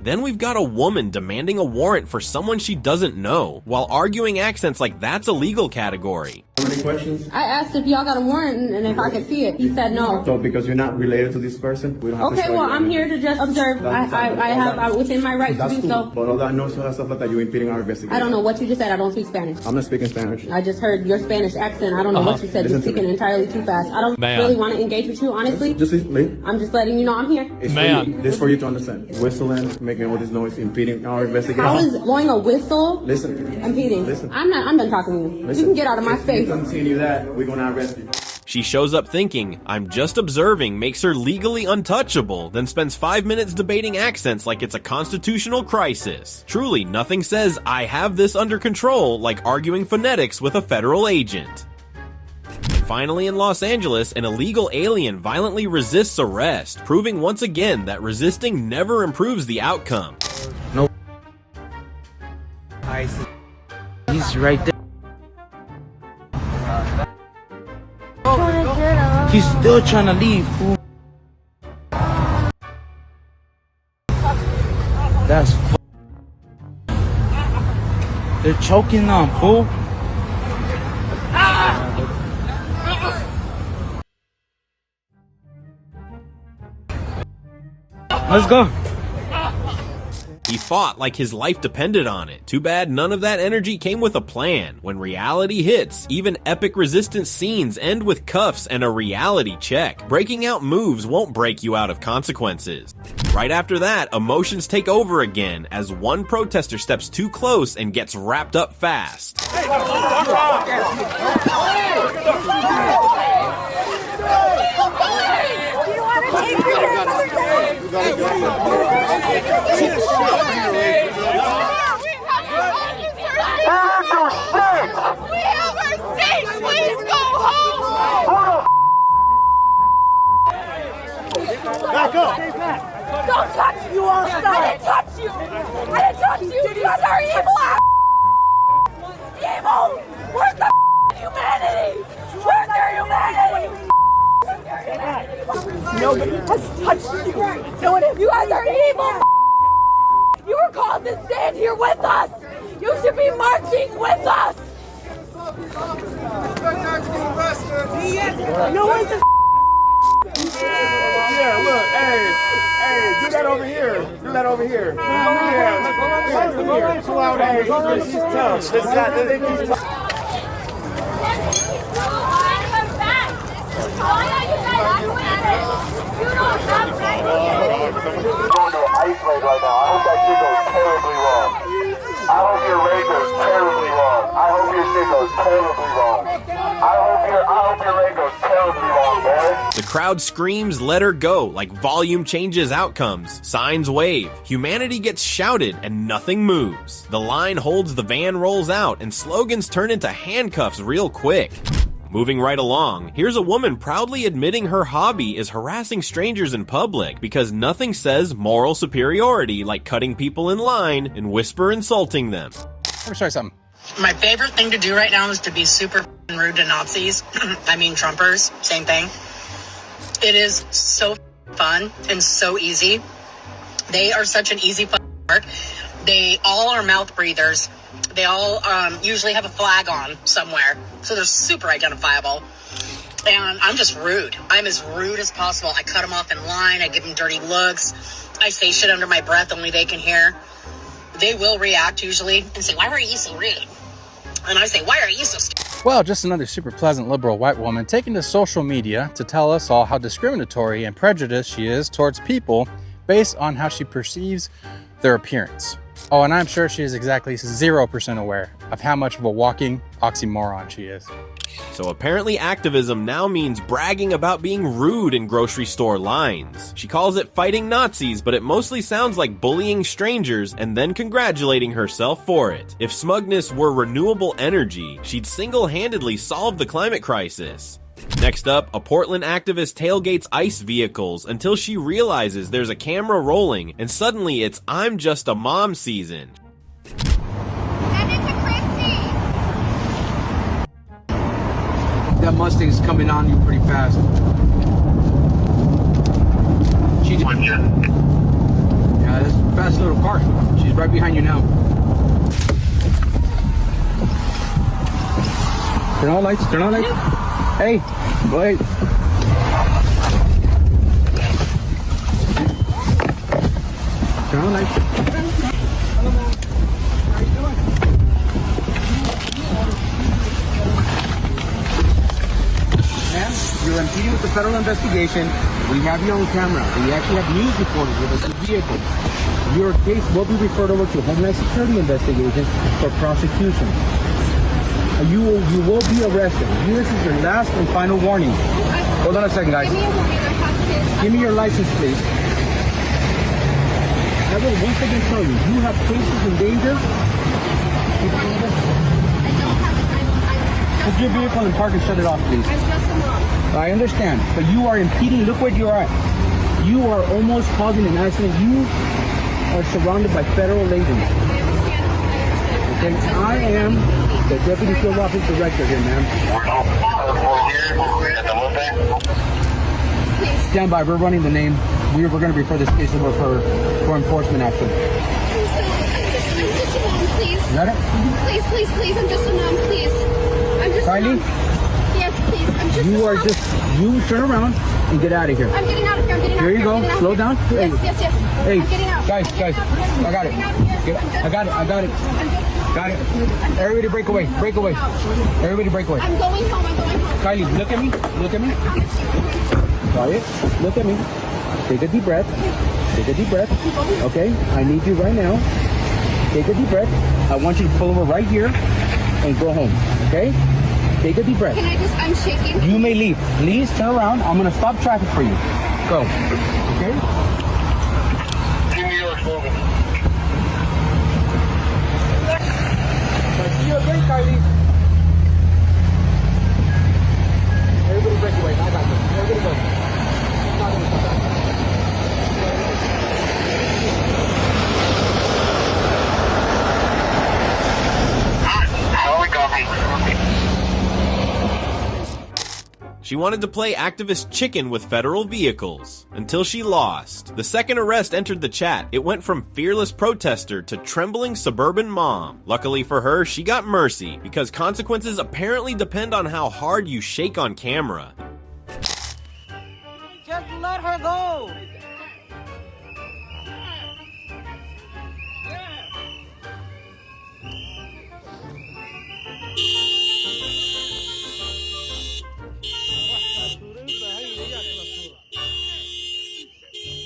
Then we've got a woman demanding a warrant for someone she doesn't know, while arguing accents like that's a legal category. How many questions? I asked if y'all got a warrant and if I could see it. He said no. So because you're not related to this person, we don't have to Okay, well, I'm here to just observe. I have within my right to do so. But all that noise, all that stuff like that, you're impeding our investigation. I don't know what you just said. I don't speak Spanish. I'm not speaking Spanish. I just heard your Spanish accent. I don't know what you said. You're speaking entirely too fast. I don't really want to engage with you, honestly. Just leave. I'm just letting you know I'm here. This is for you to understand. Whistling, making all this noise, impeding our investigation. How is blowing a whistle impeding? Listen. I'm done talking to you. You can get out of my face. If you continue that, we're gonna arrest you. She shows up thinking, I'm just observing, makes her legally untouchable, then spends 5 minutes debating accents like it's a constitutional crisis. Truly, nothing says, I have this under control, like arguing phonetics with a federal agent. And finally, in Los Angeles, an illegal alien violently resists arrest, proving once again that resisting never improves the outcome. No. I see. He's right there. He's still trying to leave, fool. That's They're choking them, fool. Let's go. He fought like his life depended on it. Too bad none of that energy came with a plan. When reality hits, even epic resistance scenes end with cuffs and a reality check. Breaking out moves won't break you out of consequences. Right after that, emotions take over again as one protester steps too close and gets wrapped up fast. Back up! Don't touch you all! I didn't touch you! I didn't touch you! You guys are evil! Evil! Where's the humanity? Where's their humanity? Nobody has touched you. No one has. You guys are evil! You were called to stand here with us! You should be marching with us! No one's a Yeah, look, hey, do that over here. Do that over here. Yeah, let's go here. Chill out, hey, he's tough. He's tough. Ice raid right now. I hope that shit goes terribly wrong. I hope your raid goes terribly wrong. I hope your shit goes terribly wrong. I hope your raid goes terribly wrong, boy. The crowd screams, "Let her go," like volume changes outcomes. Signs wave. Humanity gets shouted and nothing moves. The line holds, the van rolls out, and slogans turn into handcuffs real quick. Moving right along, here's a woman proudly admitting her hobby is harassing strangers in public because nothing says moral superiority like cutting people in line and whisper insulting them. Let me show you something. My favorite thing to do right now is to be super rude to Nazis. I mean Trumpers, same thing. It is so fun and so easy. They are such an easy mark. They all are mouth breathers. They all usually have a flag on somewhere, so they're super identifiable. And I'm just rude. I'm as rude as possible. I cut them off in line. I give them dirty looks. I say shit under my breath only they can hear. They will react usually and say, "Why were you so rude?" And I say, "Why are you so stupid?" Well, just another super pleasant liberal white woman taking to social media to tell us all how discriminatory and prejudiced she is towards people based on how she perceives their appearance. Oh, and I'm sure she is exactly 0% aware of how much of a walking oxymoron she is. So apparently activism now means bragging about being rude in grocery store lines. She calls it fighting Nazis, but it mostly sounds like bullying strangers and then congratulating herself for it. If smugness were renewable energy, she'd single-handedly solve the climate crisis. Next up, a Portland activist tailgates ICE vehicles until she realizes there's a camera rolling, and suddenly it's "I'm just a mom" season. That Mustang is coming on you pretty fast. She's yeah, that's a fast little car. She's right behind you now. Turn on lights, turn on lights. Hey, wait. Turn on lights. You're impeding with the federal investigation. We have you on camera. We actually have news reporters with us in the vehicle. Your case will be referred over to Homeland Security investigation for prosecution. You will be arrested. This is your last and final warning. Hold on a second, guys. Give me your license, please. I will once again tell you, you have cases in danger. Put your vehicle and park and shut it off, please. I understand, but you are impeding. Look where you are at. You are almost causing an accident. You are surrounded by federal agents. Okay, I am the Deputy Field Office Director here, ma'am. Stand by. We're running the name. We're going to refer this case over for enforcement action. Please. You got it? Please, please, please. I'm just a mom. Please. I'm just Kylie? a mom. Yes, please. I'm just You a are mom. you turn around and get out of here. I'm getting out of here. I'm getting out Here of you here. go. I'm getting out Slow of here. down. Hey. Yes, yes. Hey, I'm getting out. guys, I'm getting out of here. I got it. I'm getting out of here. I got it. Got it. Everybody break away. Break away. Everybody break away. I'm going home. I'm going home. Kylie, look at me. Look at me. Quiet. Look at me. Take a deep breath. Take a deep breath. Okay? I need you right now. Take a deep breath. I want you to pull over right here and go home. Okay? Take a deep breath. Can I just, I'm shaking. You may leave. Please turn around. I'm going to stop traffic for you. Go. Okay? New York's moving. See you again, Kylie. Everybody break away. I got this. Everybody go. I'm not gonna stop. She wanted to play activist chicken with federal vehicles, until she lost. The second arrest entered the chat. It went from fearless protester to trembling suburban mom. Luckily for her, she got mercy, because consequences apparently depend on how hard you shake on camera. Just let her go.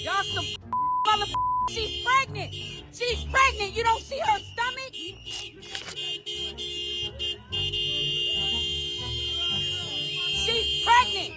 Y'all some mother. She's pregnant. She's pregnant. You don't see her stomach? She's pregnant.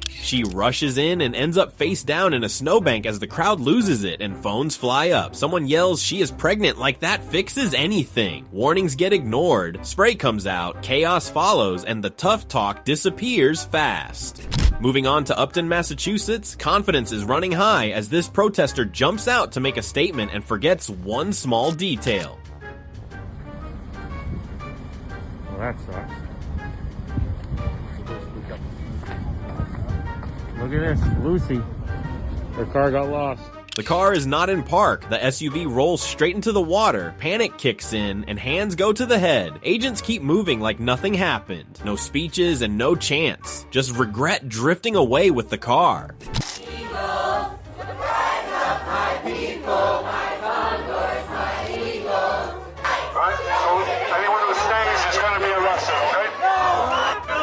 She rushes in and ends up face down in a snowbank as the crowd loses it and phones fly up. Someone yells she is pregnant like that fixes anything. Warnings get ignored, spray comes out, chaos follows, and the tough talk disappears fast. Moving on to Upton, Massachusetts, confidence is running high as this protester jumps out to make a statement and forgets one small detail. Well, that sucks. Look at this, Lucy. Her car got lost. The car is not in park. The SUV rolls straight into the water. Panic kicks in, and hands go to the head. Agents keep moving like nothing happened. No speeches and no chance. Just regret drifting away with the car. Alright, so anyone who stays is going to be arrested, okay?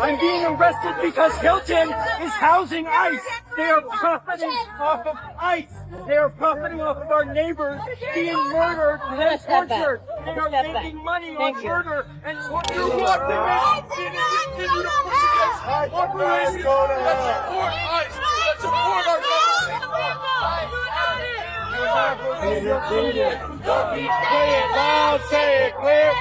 I'm being arrested because Hilton is housing ICE. They are profiting off of ICE. They are profiting off of our neighbors being murdered and tortured. They are making money on murder and torture. You're walking out. Let's support ICE. Let's support our government. Don't be quiet, loud, say it clear.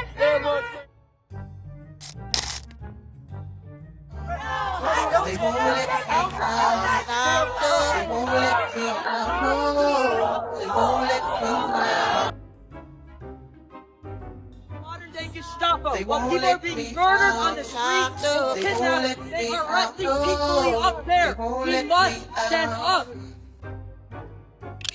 They won't let me out. They won't let me out. They won't let me out. Modern day Gestapo. While people are being murdered on the streets and kidnapped, they are arresting peacefully up there. We must stand up.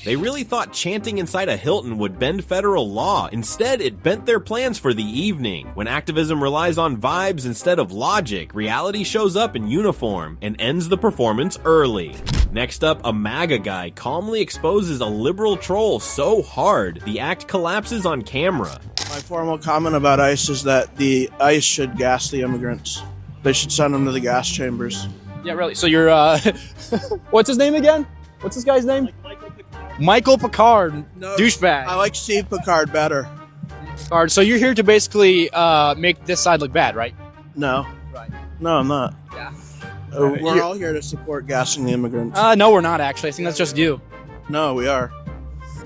They really thought chanting inside a Hilton would bend federal law. Instead, it bent their plans for the evening. When activism relies on vibes instead of logic, reality shows up in uniform and ends the performance early. Next up, a MAGA guy calmly exposes a liberal troll so hard, the act collapses on camera. My formal comment about ICE is that the ICE should gas the immigrants. They should send them to the gas chambers. Yeah, really. So you're, what's his name again? What's this guy's name? Michael Picard. No, Douchebag. I like Steve Picard better. Picard. So you're here to basically make this side look bad, right? No. Right. No, I'm not. Yeah. We're all here to support gassing the immigrants. No, we're not actually. I think that's just you. No, we are.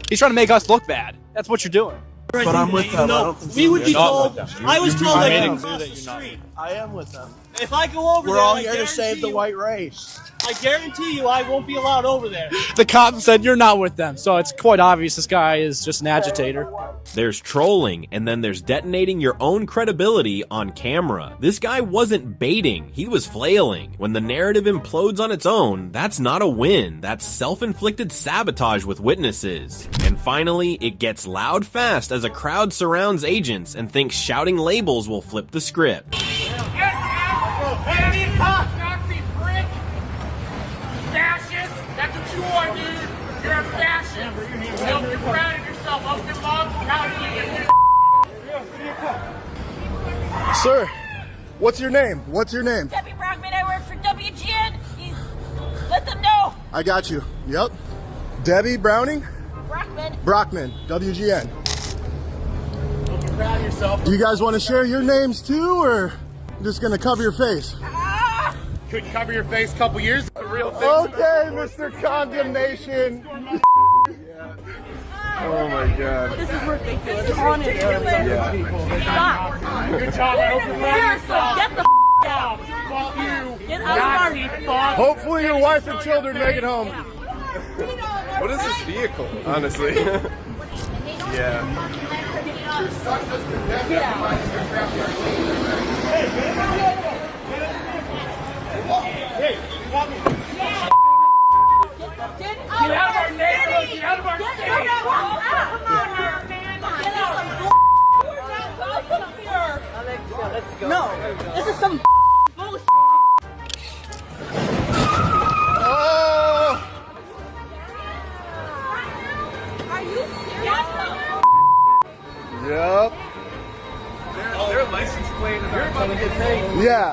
He's trying to make us look bad. That's what you're doing. But I'm with them. I don't think We would be told. I was told that I across the street. I am with them. If I go over We're there, all I here to save the guarantee white race. I guarantee you, I won't be allowed over there. The cop said you're not with them, so it's quite obvious this guy is just an agitator. There's trolling, and then there's detonating your own credibility on camera. This guy wasn't baiting, he was flailing. When the narrative implodes on its own, that's not a win, that's self-inflicted sabotage with witnesses. And finally, it gets loud fast as a crowd surrounds agents and thinks shouting labels will flip the script. Nazi prick! Fascist! That's what you are, dude! You're a fascist! Hope you're proud of yourself. Hope your mom's proud of you. Sir, what's your name? What's your name? Debbie Brockman, I work for WGN. Let them know. I got you. Yep. Debbie Browning? Brockman. Brockman, WGN. Hope you're proud of yourself. Do you guys want to share your names too, or just gonna cover your face? Couldn't cover your face a couple years ago. Real thing. Okay, Mr. Condemnation. Oh my God. This is ridiculous. This is ridiculous. Yeah. Stop. Good job. I hope you're proud of yourself. Get the out. Fuck you. Get out of Nazi our fuck. Hopefully your wife and children make it home. What is this vehicle, honestly? Yeah. Hey, get out of our neighborhood! Get out of our state! Let's go. No, this is some bullshit. Oh! Are you serious? Yep. Their license plate is trying to get paid. Yeah.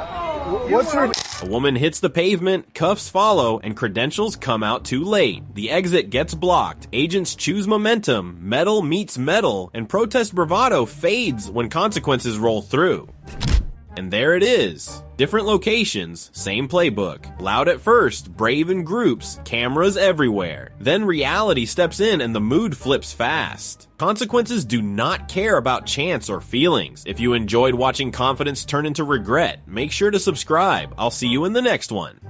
What's your... A woman hits the pavement, cuffs follow, and credentials come out too late. The exit gets blocked, agents choose momentum, metal meets metal, and protest bravado fades when consequences roll through. And there it is. Different locations, same playbook. Loud at first, brave in groups, cameras everywhere. Then reality steps in and the mood flips fast. Consequences do not care about chance or feelings. If you enjoyed watching confidence turn into regret, make sure to subscribe. I'll see you in the next one.